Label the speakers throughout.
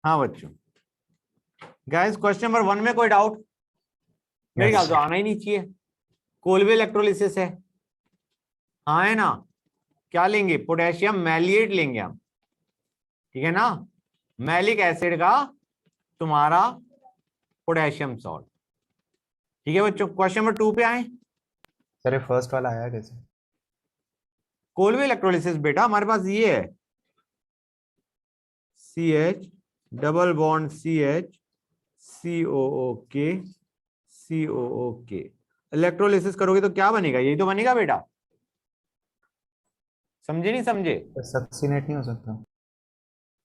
Speaker 1: हाँ बच्चों, guys question number 1 में कोई डाउट? मेरे ख्याल तो आना ही नहीं चाहिए। कोलवे इलेक्ट्रोलिसिस है, हाँ है ना। क्या लेंगे? पोटेशियम मैलिएट लेंगे हम, ठीक है ना। मैलिक एसिड का तुम्हारा पोटेशियम सॉल्ट, ठीक है बच्चों। क्वेश्चन नंबर 2 पे आए।
Speaker 2: सर ये फर्स्ट वाला आया कैसे?
Speaker 1: कोलवे इलेक्ट्रोलिसिस बेटा हमारे पास ये है, CH double bond CH COO के इलेक्ट्रोलिसिस करोगे तो क्या बनेगा? यही तो बनेगा बेटा, समझे नहीं समझे?
Speaker 2: तो सक्सीनेट नहीं हो सकता?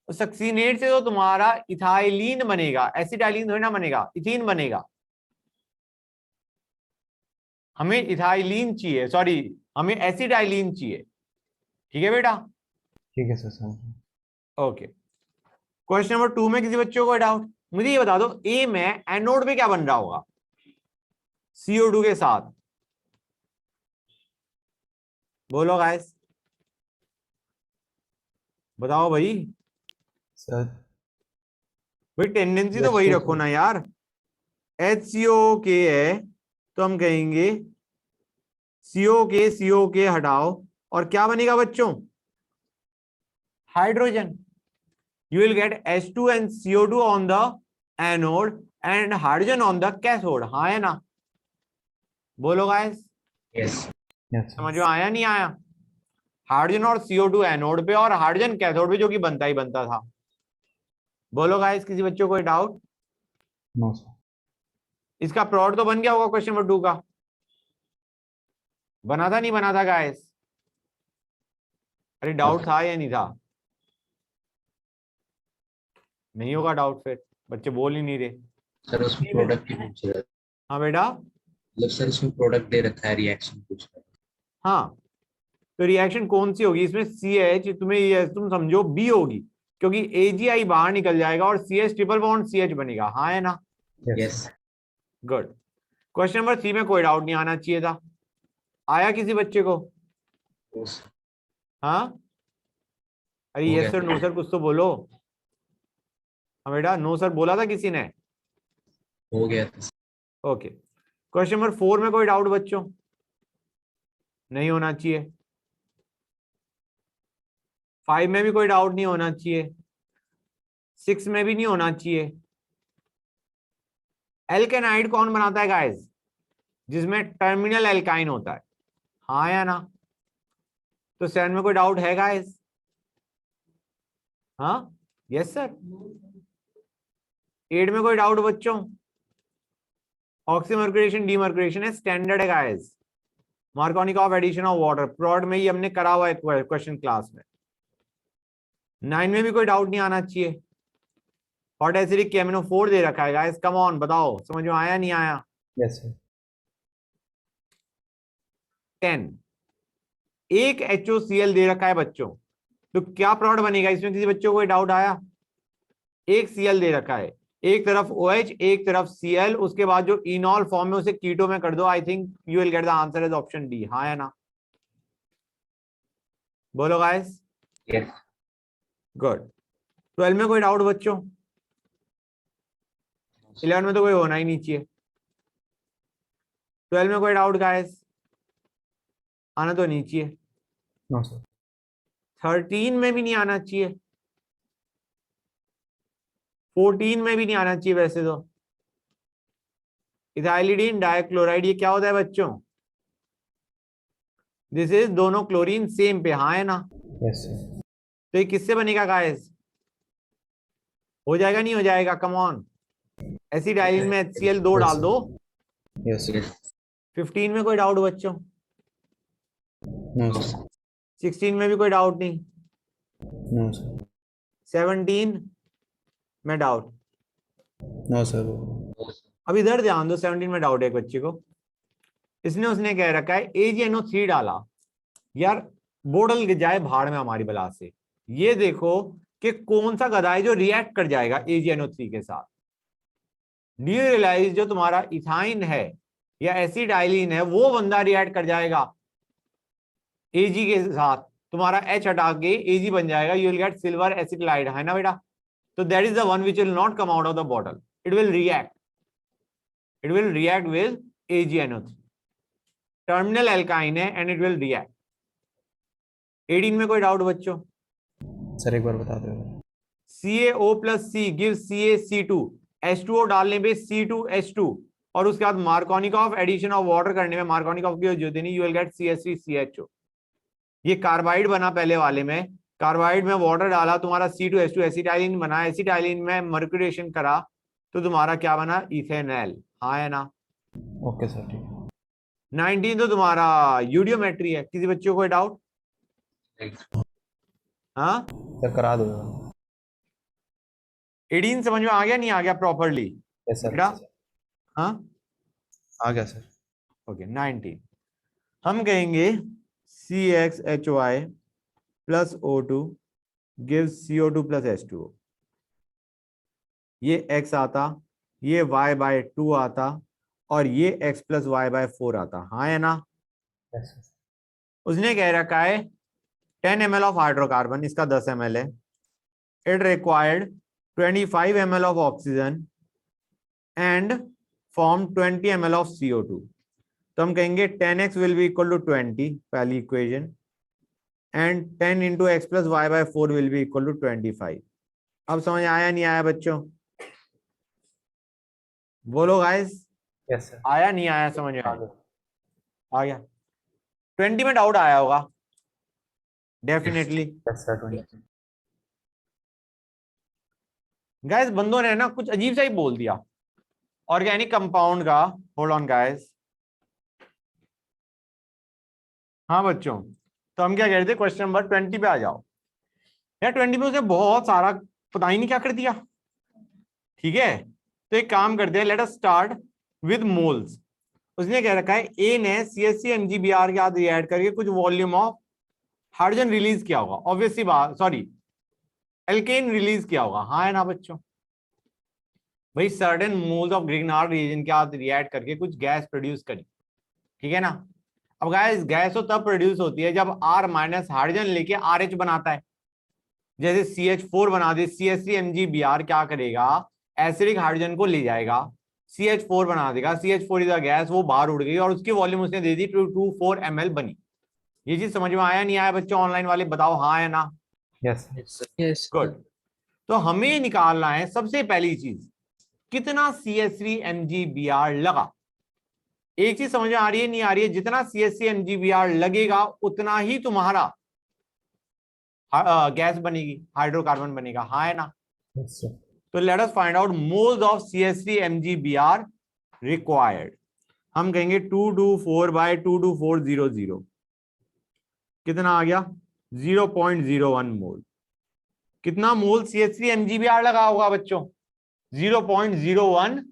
Speaker 1: सक्सीनेट से तो तुम्हारा इथाइलीन बनेगा, एसिटाइलीन थोड़ी ना बनेगा, इथीन बनेगा। हमें इथाइलीन चाहिए, सॉरी हमें एसिटाइलीन चाहिए, ठीक है बेटा।
Speaker 2: ठीक है सर, समझ।
Speaker 1: ओके, क्वेश्चन नंबर 2 में किसी बच्चों को डाउट? मुझे ये बता दो, ए में एनोड पे क्या बन रहा होगा CO2 के साथ? बोलो गाइस, बताओ भाई।
Speaker 2: सर
Speaker 1: भाई टेंडेंसी तो वही रखो ना यार। HCO के है तो हम कहेंगे CO के हटाओ और क्या बनेगा बच्चों? Hydrogen. You will get H2 and CO2 on the anode and hydrogen on the cathode, हाँ है ना? बोलो गाइस,
Speaker 2: यस
Speaker 1: समझ में आया नहीं आया? हाइड्रोजन और CO2 एनोड पे और हाइड्रोजन कैथोड पे, जो कि बनता ही बनता था। बोलो गाइस, किसी बच्चों को कोई डाउट?
Speaker 2: No sir.
Speaker 1: इसका प्लॉट तो बन गया होगा क्वेश्चन नंबर 2 का, बना था नहीं बना था गाइस? अरे डाउट था या नहीं था? नहीं होगा डाउट, फिर बच्चे बोल ही नहीं रहे।
Speaker 3: सर उसमें प्रोडक्ट की पूछ रहा है।
Speaker 1: हाँ बेटा,
Speaker 3: मतलब सर इसमें प्रोडक्ट दे रखा है, रिएक्शन पूछ रहा है।
Speaker 1: हाँ तो रिएक्शन कौन सी होगी इसमें? CH, तुम्हें ये तुम समझो B होगी, क्योंकि AgI बाहर निकल जाएगा और CH ट्रिपल बॉन्ड CH बनेगा, हाँ है ना?
Speaker 3: Yes
Speaker 1: good. क्वेश्चन नंबर 3 में कोई डाउट नहीं आना चाहिए था, आया किसी बच्चे को? हाँ, अरे
Speaker 3: हो
Speaker 1: यस
Speaker 3: गया
Speaker 1: सर नो सर कुछ तो बोलो। हाँ बेटा, नो सर बोला था किसी ने?
Speaker 3: हो गया था।
Speaker 1: ओके, क्वेश्चन नंबर 4 में कोई डाउट बच्चों? नहीं होना चाहिए। 5 में भी कोई डाउट नहीं होना चाहिए, 6 में भी नहीं होना चाहिए। एल्केनाइड कौन बनाता है गाइस? जिसमें टर्मिनल एल्काइन होता है, हाँ या ना? तो 7 में कोई डाउट है गाइस? हाँ यस सर। 8 में कोई डाउट बच्चों? ऑक्सीमर्कुरेशन डीमर्कुरेशन है, स्टैंडर्ड है guys. Markovnikov of addition of water, plot में ही हमने करा हुआ है क्वेश्चन क्लास में। 9 में भी कोई डाउट नहीं आना चाहिए। हॉट एसिडिक KMNO4 दे रखा है गाइस, कम ऑन बताओ, समझ में आया नहीं आया?
Speaker 2: Yes sir.
Speaker 1: 10, एक HOCl दे रखा है बच्चों, तो क्या प्लॉट बनेगा इसमें? किसी बच्चों को कोई डाउट आया? एक Cl दे रखा है, एक तरफ OH एक तरफ Cl, उसके बाद जो इनॉल फॉर्म में उसे कीटो में कर दो। I think you will get the answer is option D, हाँ या ना? बोलो गाइस।
Speaker 3: Yes
Speaker 1: good. 12 में कोई डाउट बच्चों? 11 में तो कोई होना ही नहीं चाहिए। 12 में कोई डाउट गाइस? आना तो नहीं चाहिए।
Speaker 2: No sir.
Speaker 1: 13 में भी नहीं आना चाहिए, 14 में भी नहीं आना चाहिए वैसे तो। इथाइलिडीन डाइक्लोराइड, ये क्या होता है बच्चों? दिस इज दोनों क्लोरीन सेम पे, हाँ है ना?
Speaker 2: Yes sir.
Speaker 1: तो ये किससे बनेगा गाइस? हो जाएगा नहीं हो जाएगा? कम ऑन, एसिडाइलिन में HCl 2 डाल दो।
Speaker 2: Yes sir.
Speaker 1: 15 में कोई डाउट बच्चों?
Speaker 2: No sir.
Speaker 1: 16 में भी कोई डाउट नहीं।
Speaker 2: No sir.
Speaker 1: 17 में डाउट?
Speaker 2: No sir.
Speaker 1: अब इधर ध्यान दो, 17 में डाउट है एक बच्चे को, इसने उसने कह रखा है AgNO3 डाला। यार बोडल जाए भाड़ में हमारी बला से, ये देखो कि कौन सा गधा है जो रिएक्ट कर जाएगा AgNO3 के साथ। डू यू रियलाइज जो तुम्हारा इथाइन है या एसिडाइलिन है, वो बंदा रिएक्ट कर जाएगा Ag के साथ, तुम्हारा H हटा के Ag बन जाएगा, यू विल गेट सिल्वर एसिटाइड, है ना बेटा? So that is the one which will not come out of the bottle. It will react. It will react with AgNO3. Terminal alkyne है and it will react. 18 में कोई doubt बच्चों?
Speaker 2: Sir एक बार बता दो।
Speaker 1: CaO plus C gives CaC2. H2O डालने पे C2H2 और उसके बाद मार्कोनिकॉफ एडिशन ऑफ वाटर करने में मार्कोनिकॉफ की जरूरत नहीं, यू विल गेट CH3CHO. ये कार्बाइड बना पहले वाले में, कार्बाइड में वाटर डाला, तुम्हारा C2H2 एसिटाइलिन बना, एसिटाइलिन में मर्क्यूरेशन करा तो तुम्हारा क्या बना? इथेनॉल. हाँ है ना?
Speaker 2: ओके सर ठीक है।
Speaker 1: 19 तो तुम्हारा यूडियोमेट्री है. किसी बच्चों को डाउट? हाँ
Speaker 2: सर करा दो।
Speaker 1: 18 समझ में आ गया नहीं आ गया प्रॉपरली?
Speaker 2: Yes sir.
Speaker 1: हाँ
Speaker 2: आ गया सर।
Speaker 1: ओके. 19 हम कहेंगे CxHy plus O2 gives CO2 plus H2O. ये x आता, ये y/2 आता और ये x plus y/4 आता. हाँ है ना?
Speaker 2: Yes sir.
Speaker 1: उसने कह रखा है 10 ml ऑफ हाइड्रोकार्बन, इसका 10 ml है. It required 25 ml of oxygen and form 20 ml of CO2. तो हम कहेंगे 10x will be equal to 20, पहली equation, and 10 into x plus y/4 will be equal to 25. अब समझ आया नहीं आया बच्चों? बोलो गाइस.
Speaker 2: Yes sir.
Speaker 1: आया नहीं आया? समझ में आ गया? 20 में डाउट आया होगा डेफिनेटली.
Speaker 2: Yes sir 20।
Speaker 1: गाइस बंदों ने ना कुछ अजीब सा ही बोल दिया ऑर्गेनिक कंपाउंड का. Hold on guys. हाँ बच्चों, तो हम क्या कह रहे थे? क्वेश्चन नंबर 20 पे आ जाओ यार. 20 में उसने बहुत सारा पता ही नहीं क्या कर दिया. ठीक है, तो एक काम करते हैं, let us start with moles. उसने कह रखा है ए ने CH3MgBr के साथ रिएक्ट करके कुछ वॉल्यूम ऑफ हाइड्रोजन रिलीज किया होगा. ऑब्वियसली बात, सॉरी, एल्केन रिलीज किया होगा. हाँ है ना बच्चों? भाई certain moles of Grignard reagent के साथ रिएक्ट करके कुछ गैस प्रोड्यूस करी. ठीक है ना? अब गाइस गैस तो तब प्रोड्यूस होती है जब R- हाइड्रोजन लेके RH बनाता है. जैसे CH4 बना दे, CH3MgBr क्या करेगा? एसिडिक हाइड्रोजन को ले जाएगा, CH4 बना देगा, CH4 इज अ गैस, वो बाहर उड़ गई और उसकी वॉल्यूम उसने दे दी 224 ml बनी. ये चीज समझ में आया नहीं आया बच्चों? ऑनलाइन वाले बताओ हाँ है ना?
Speaker 2: Yes
Speaker 3: yes
Speaker 1: good. तो हमें निकालना है सबसे पहली चीज, कितना CH3MgBr लगा. एक चीज समझ में आ रही है नहीं आ रही है? जितना CH3MgBr लगेगा उतना ही तुम्हारा गैस बनेगी, हाइड्रोकार्बन बनेगा. हाँ है ना?
Speaker 2: Yes sir.
Speaker 1: तो let us find out moles of CH3MgBr required. हम कहेंगे 224/22400. कितना आ गया? 0.01 मोल. कितना मोल CH3MgBr लगा होगा बच्चों? 0.01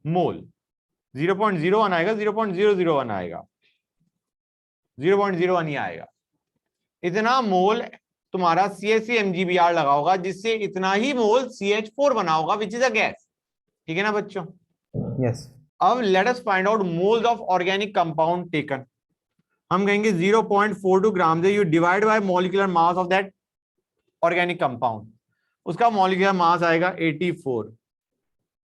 Speaker 1: मोल. 0.01 आएगा, 0.001 आएगा, 0.01 ही आएगा. इतना मोल तुम्हारा CH3MgBr लगा होगा, जिससे इतना ही मोल CH4 बना होगा, विच इज अ गैस. ठीक है ना बच्चों?
Speaker 2: यस।
Speaker 1: अब late us find out moles of organic compound taken. हम कहेंगे 0.42 ग्राम से you divide by molecular mass of that organic compound. उसका मॉलिक्यूलर मास आएगा 84.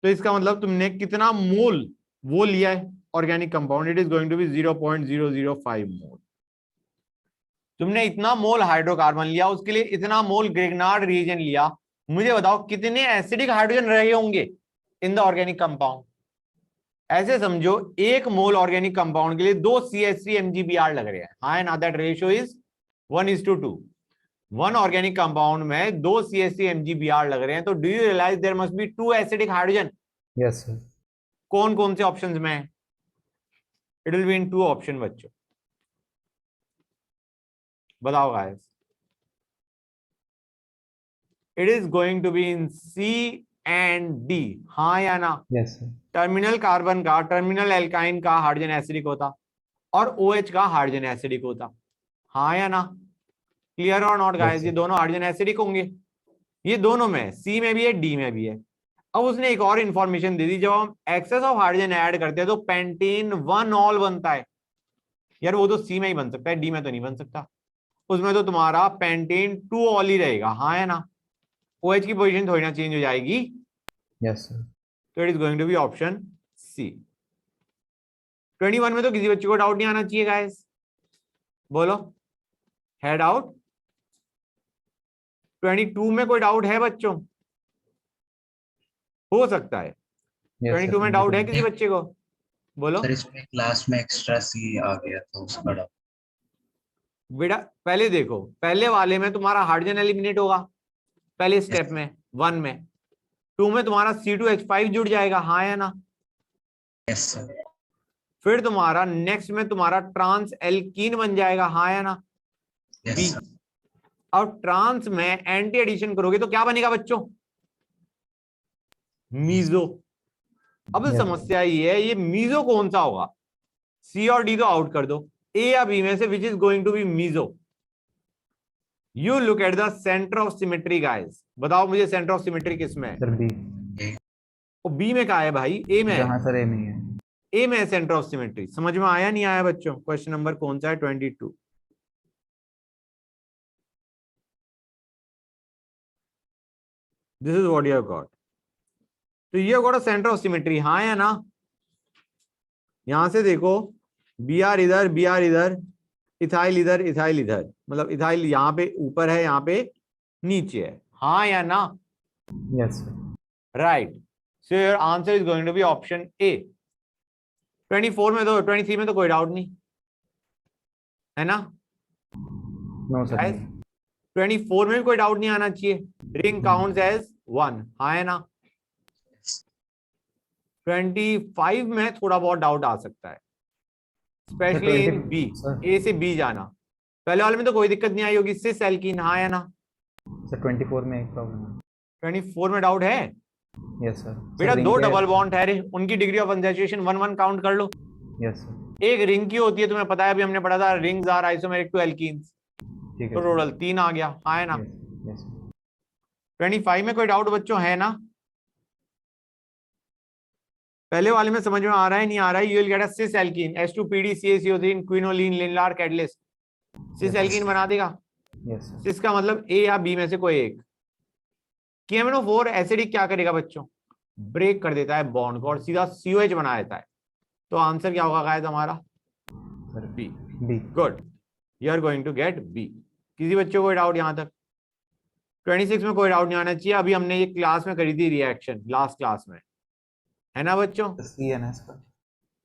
Speaker 1: तो इसका मतलब तुमने कितना मोल वो लिया है organic compound? It is going to be 0.005 mole. तुमने इतना मोल हाइड्रोकार्बन लिया, उसके लिए इतना मोल ग्रिग्नार्ड रिएजेंट लिया. मुझे बताओ कितने एसिडिक हाइड्रोजन रहे होंगे इन द ऑर्गेनिक कंपाउंड? ऐसे समझो 1 मोल ऑर्गेनिक कंपाउंड के लिए 2 CH3MgBr लग रहे हैं. हाँ ना? That ratio is 1:2. 1 organic compound में 2 CH3MgBr लग रहे हैं. तो do you realise there must be 2 acidic hydrogen?
Speaker 2: Yes sir.
Speaker 1: कौन कौन से ऑप्शंस में? It will be in 2 option बच्चों. बताओ guys. It is going to be in C and D. हाँ या ना?
Speaker 2: यस सर।
Speaker 1: टर्मिनल कार्बन का, टर्मिनल एल्काइन का हाइड्रोजन एसिडिक होता और OH का हाइड्रोजन एसिडिक होता. हाँ या ना? क्लियर और नॉट गाइस? ये दोनों हाइड्रोजन एसिडिक होंगे. ये दोनों में, C में भी है, D में भी है. अब उसने एक और इंफॉर्मेशन दे दी, जब हम एक्सेस ऑफ हाइड्रोजन ऐड करते हैं तो पेंटेन 1 ऑल बनता है. यार वो तो C में ही बन सकता है, D में तो नहीं बन सकता. उसमें तो तुम्हारा पेंटेन 2 ऑल ही रहेगा. हाँ है ना? OH की पोजीशन थोड़ी ना चेंज हो जाएगी,
Speaker 2: Yes, sir.
Speaker 1: तो it is going to be option C. 21 में तो किसी बच्चे को डाउट नहीं आना चाहिए गाइस, बोलो है डाउट? 22 में कोई डाउट है बच्चों? हो सकता है।
Speaker 2: Yes, sir.
Speaker 1: 22 में डाउट है किसी बच्चे को? बोलो
Speaker 3: सर इसमें क्लास में एक्स्ट्रा सी आ गया था उसका डाउट।
Speaker 1: बेटा। पहले देखो, पहले वाले में तुम्हारा हाइड्रोजन एलिमिनेट होगा पहले स्टेप में 1 में, 2 में तुम्हारा C2H5 जुड़ जाएगा, हाँ या ना?
Speaker 3: Yes sir.
Speaker 1: फिर तुम्हारा नेक्स्ट में तुम्हारा ट्रांस एल्कीन बन जाएगा, हाँ या ना?
Speaker 3: Yes
Speaker 1: B.
Speaker 3: सर।
Speaker 1: और ट्रांस में एंटी एडिशन करोगे तो क्या बनेगा बच्चों? मीजो। अब
Speaker 2: Yes.
Speaker 1: समस्या ये है, ये मीजो कौन सा होगा? सी और डी तो आउट कर दो, ए या बी में से which is going to be meso? You look at the centre of symmetry guys, बताओ मुझे सेंटर ऑफ सिमेट्री किसमें है?
Speaker 2: Sir, B.
Speaker 1: वो बी में कहा है भाई? ए में है।
Speaker 2: हाँ सर, A में ही है।
Speaker 1: ए में सेंटर ऑफ सिमेट्री। समझ में आया नहीं आया बच्चों? क्वेश्चन नंबर कौन सा है? 22। This is what you have got. तो ये got a centre of symmetry, हाँ या ना? यहां से देखो, बी आर इधर, बी आर इधर, इथाइल इधर, इथाइल इधर, मतलब इथाइल यहाँ पे ऊपर है, यहाँ पे नीचे है, हाँ या ना?
Speaker 2: Yes, sir.
Speaker 1: Right. So your answer is going to be option A. 24 में तो, 23 में तो कोई डाउट नहीं है ना?
Speaker 2: No, sir.
Speaker 1: Guys, 24 में भी कोई डाउट नहीं आना चाहिए। रिंग काउंट्स एज 1, हाँ है ना? 25 में थोड़ा बहुत डाउट आ सकता है, स्पेशली इन बी। ए से बी जाना, पहले वाले में तो कोई दिक्कत नहीं आई होगी, सिस एल्कीन, हाँ है ना?
Speaker 2: सर 24 में एक प्रॉब्लम है।
Speaker 1: 24 में डाउट है?
Speaker 2: Yes sir.
Speaker 1: बेटा दो डबल बॉन्ड ठहरे, उनकी डिग्री ऑफ अनसैचुरेशन 1 1 काउंट कर लो।
Speaker 2: Yes sir.
Speaker 1: एक रिंग की होती है, तुम्हें पता है, अभी हमने पढ़ा था, rings are isomeric to alkenes,
Speaker 2: ठीक है।
Speaker 1: तो टोटल 3 आ गया, हाँ है ना?
Speaker 2: यस।
Speaker 1: 25 में कोई डाउट बच्चों है ना? पहले वाले में समझ में आ रहा है नहीं आ रहा है? You will get a cis alkene H2PD CaCO3 quinoline Lindlar catalyst, cis alkene बना देगा।
Speaker 2: Yes sir.
Speaker 1: सिस का मतलब ए या बी में से कोई एक। KMNO4 एसिडिक क्या करेगा बच्चों? ब्रेक कर देता है बॉन्ड को और सीधा COH बना देता है। तो आंसर क्या होगा गाइस हमारा? B.
Speaker 2: B.
Speaker 1: Good, you are going to get B. किसी बच्चों को डाउट यहां तक? 26 में कोई डाउट नहीं आना चाहिए, अभी हमने ये क्लास में करी थी रिएक्शन, लास्ट क्लास में, है ना बच्चों?
Speaker 2: सी है ना इसका?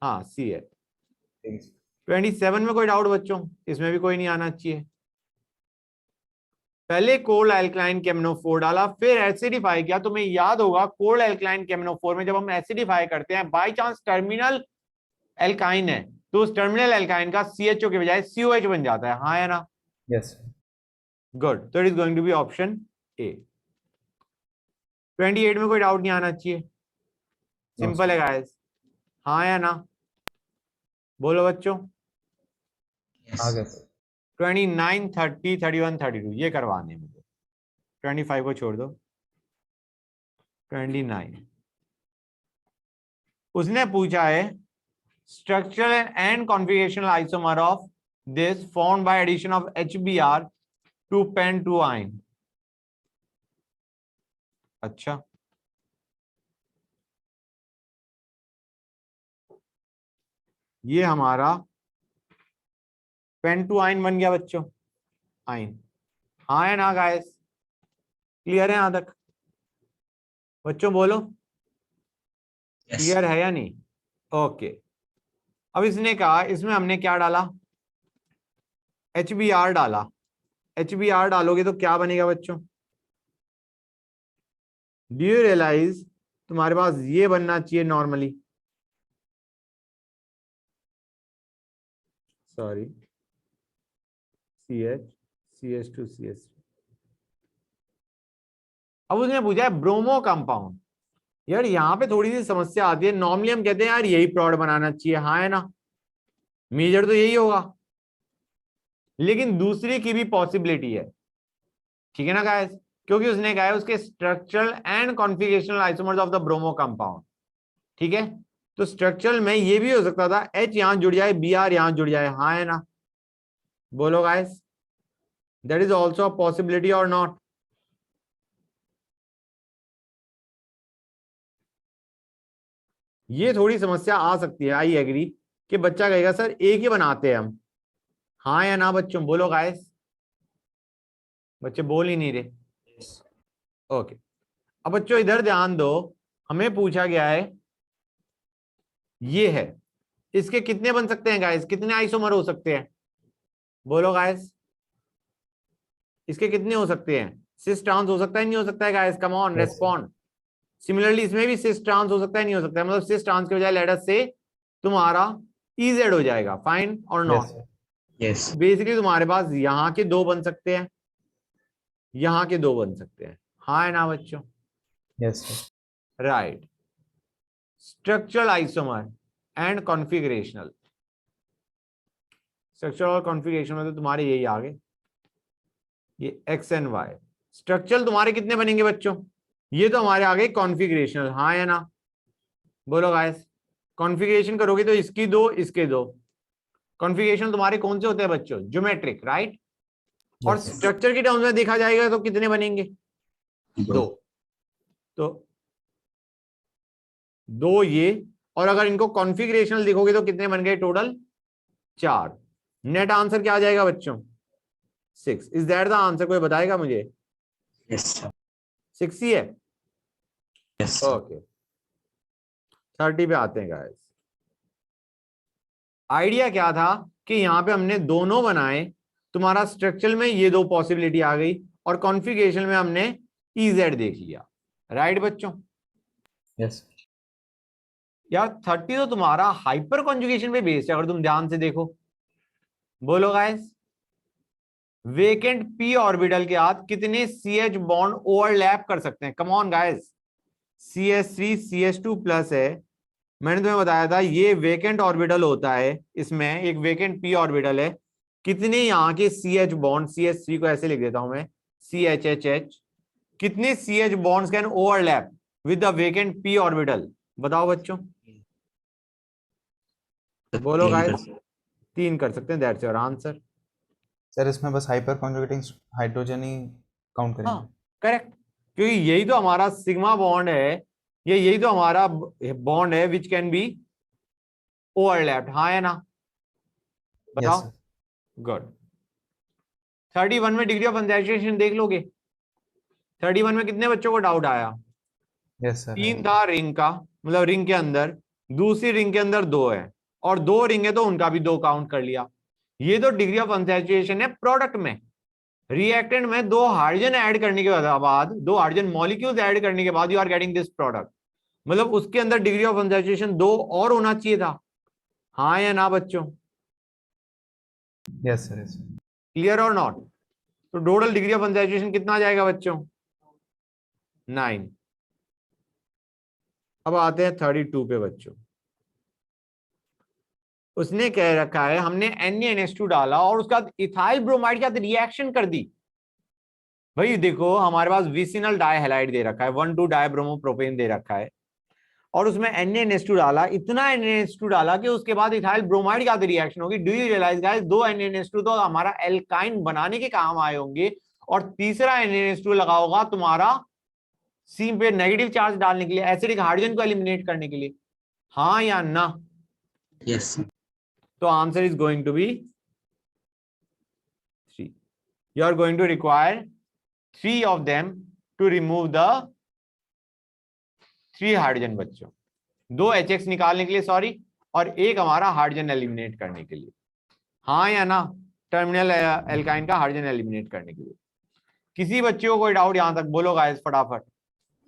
Speaker 1: हाँ सी है।
Speaker 2: ठीक है।
Speaker 1: 27 में कोई डाउट बच्चों? इसमें भी कोई नहीं आना चाहिए। पहले कोल्ड एल्कलाइन KMNO4 डाला, फिर एसिडिफाई किया। तुम्हें याद होगा कोल्ड एल्कलाइन KMNO4 में जब हम एसिडिफाई करते हैं, बाय चांस टर्मिनल एल्काइन है, तो उस टर्मिनल एल्काइन का CHO के बजाय COH बन जाता है, हाँ है ना?
Speaker 2: यस।
Speaker 1: गुड, तो it is going to be option A. 28 में कोई डाउट नहीं आना चाहिए, सिंपल है गाइस, हाँ या ना? बोलो बच्चों।
Speaker 2: आ गया सर।
Speaker 1: 29, 30, 31, 32 ये करवाने मुझे, 25 को छोड़ दो। 29 उसने पूछा है structural and configurational isomer of this found by addition of HBr to pent two yne. अच्छा, ये हमारा पेंटुआइन बन गया बच्चों, आइन, हाँ है ना गाइस? क्लियर है यहां तक बच्चों? बोलो क्लियर है या नहीं? ओके। अब इसने कहा, इसमें हमने क्या डाला? HBr डाला। HBr डालोगे तो क्या बनेगा बच्चों? डू यू रियलाइज तुम्हारे पास ये बनना चाहिए नॉर्मली, सॉरी, CH CH2CH। अब उसने पूछा है ब्रोमो कंपाउंड। यार यहाँ पे थोड़ी सी समस्या आती है, नॉर्मली हम कहते हैं यार यही प्रोड बनाना चाहिए, हाँ है ना? मेजर तो यही होगा, लेकिन दूसरी की भी पॉसिबिलिटी है, ठीक है ना गाइस? क्योंकि उसने कहा है उसके structural and configurational isomers of the bromo compound, ठीक है? तो स्ट्रक्चरल में ये भी हो सकता था H यहां जुड़ जाए, Br यहां जुड़ जाए, हाँ है ना? बोलो guys, that is also a possibility और नॉट? ये थोड़ी समस्या आ सकती है, आई एग्री, कि बच्चा कहेगा सर एक ही बनाते हैं हम, हाँ या ना बच्चों, बोलो गाइस, बच्चे बोल ही नहीं रहे। ओके, अब बच्चों इधर ध्यान दो, हमें पूछा गया है ये है, इसके कितने बन सकते हैं गाइस, कितने आइसोमर हो सकते हैं, बोलो गाइस, इसके कितने हो सकते हैं, सिस ट्रांस हो सकता है नहीं हो सकता है guys, come on
Speaker 2: Yes, sir.
Speaker 1: Respond. Similarly इसमें भी सिस ट्रांस हो सकता है नहीं हो सकता है, मतलब सिस ट्रांस के बजाय लेट अस से तुम्हारा EZ हो जाएगा, फाइन और
Speaker 2: Yes,
Speaker 1: not.
Speaker 2: sir.
Speaker 3: Yes.
Speaker 1: Basically तुम्हारे पास यहाँ के दो बन सकते हैं, यहाँ के दो बन सकते हैं, हाँ है ना बच्चों,
Speaker 2: Yes, sir.
Speaker 1: Right. Structural isomer and configurational, structural और कॉन्फिगरेशनल तो तुम्हारे यही आ गए, ये X एंड Y। स्ट्रक्चरल तुम्हारे कितने बनेंगे बच्चों, ये तो हमारे आ गए कॉन्फिगरेशनल, हाँ या ना, बोलो गाइस। कॉन्फिगरेशन करोगे तो इसकी दो, इसके दो। कॉन्फिगरेशन तुम्हारे कौन से होते हैं बच्चों, ज्योमेट्रिक, राइट। और
Speaker 2: Yes, sir.
Speaker 1: स्ट्रक्चर के टर्म्स में देखा जाएगा तो कितने बनेंगे, दो। तो दो ये, और अगर इनको कॉन्फिगरेशनल देखोगे तो कितने बन गए टोटल, चार। नेट आंसर क्या आ जाएगा बच्चों, 6। इज दैट द आंसर, कोई बताएगा मुझे,
Speaker 3: Yes, sir.
Speaker 1: 6 ही है।
Speaker 3: Yes, sir.
Speaker 1: ओके, 30 पे आते हैं गाइस। आइडिया क्या था कि यहाँ पे हमने दोनों बनाए, तुम्हारा स्ट्रक्चर में ये दो पॉसिबिलिटी आ गई और कॉन्फ़िगरेशन में हमने EZ देख लिया, राइट बच्चों।
Speaker 2: Yes, sir.
Speaker 1: यार 30 तो तुम्हारा हाइपर कॉन्जुगेशन पे बेस्ड है, अगर तुम ध्यान से देखो, बोलो गाइस। वेकेंट p ऑर्बिटल के साथ कितने CH बॉन्ड ओवरलैप कर सकते हैं, come on guys. CH3 CH2 plus है, मैंने तुम्हें बताया था ये वेकेंट ऑर्बिटल होता है, इसमें एक वेकेंट p ऑर्बिटल है, कितने यहाँ के CH बॉन्ड, CH3 को ऐसे लिख देता हूं मैं, CHHH, कितने CH bonds can overlap with the vacant p orbital, बताओ बच्चों, बोलो गाइस। 3 कर सकते हैं, दैट्स योर आंसर।
Speaker 2: सर इसमें बस हाइपर कॉन्जुगेटिंग हाइड्रोजन ही काउंट करेंगे।
Speaker 1: हाँ करेक्ट, क्योंकि यही तो हमारा सिग्मा बॉन्ड है, ये यही तो हमारा बॉन्ड है विच कैन बी ओवरलैप्ड, हाँ या ना, बताओ।
Speaker 2: Yes, sir.
Speaker 1: गुड। 31 में डिग्री ऑफ अनसैचुरेशन देख लोगे, 31 में कितने बच्चों को डाउट आया,
Speaker 2: Yes, sir.
Speaker 1: 3 था रिंग का, मतलब रिंग के अंदर, दूसरी रिंग के अंदर 2 है, और 2 रिंग है तो उनका भी 2 काउंट कर लिया। ये तो डिग्री ऑफ अनसैचुरेशन है प्रोडक्ट में। रिएक्टेंट में 2 हाइड्रोजन ऐड करने के बाद, 2 हाइड्रोजन मॉलिक्यूल्स ऐड करने के बाद you are getting this product, मतलब उसके अंदर डिग्री ऑफ अनसैचुरेशन 2 और होना चाहिए था, हाँ या ना बच्चों,
Speaker 2: Yes, sir. Yes, sir.
Speaker 1: Clear और नॉट। तो टोटल डिग्री ऑफ अनसैचुरेशन कितना आ जाएगा बच्चों, 9। अब आते हैं 32 पे बच्चों। उसने कह रखा है हमने NaNH2 डाला और उसका इथाइल ब्रोमाइड के साथ रिएक्शन कर दी। भाई देखो हमारे पास विसिनल डाइहैलाइड दे रखा है, 1,2 डायब्रोमोप्रोपेन दे रखा है, और उसमें NaNH2 डाला, इतना NaNH2 डाला कि उसके बाद इथाइल ब्रोमाइड के साथ रिएक्शन होगी। Do you realise guys, 2 NaNH2 तो हमारा एल्काइन बनाने के काम आए होंगे, और तीसरा NaNH2 लगा होगा तुम्हारा सी पे नेगेटिव चार्ज डालने के लिए, एसिडिक हाइड्रोजन को एलिमिनेट करने के लिए, हाँ या ना।
Speaker 3: Yes, sir.
Speaker 1: तो answer is going to be 3। You are going to require 3 of them to remove the 3 hydrogen बच्चों, 2 HX निकालने के लिए सॉरी, और एक हमारा हाइड्रोजन एलिमिनेट करने के लिए, हाँ या ना, टर्मिनल एल्काइन का हाइड्रोजन एलिमिनेट करने के लिए। किसी बच्चे को कोई डाउट यहां तक, बोलो गाइस फटाफट।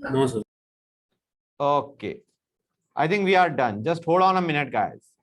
Speaker 3: No, sir.
Speaker 1: Okay, I think we are done, just hold on a minute guys.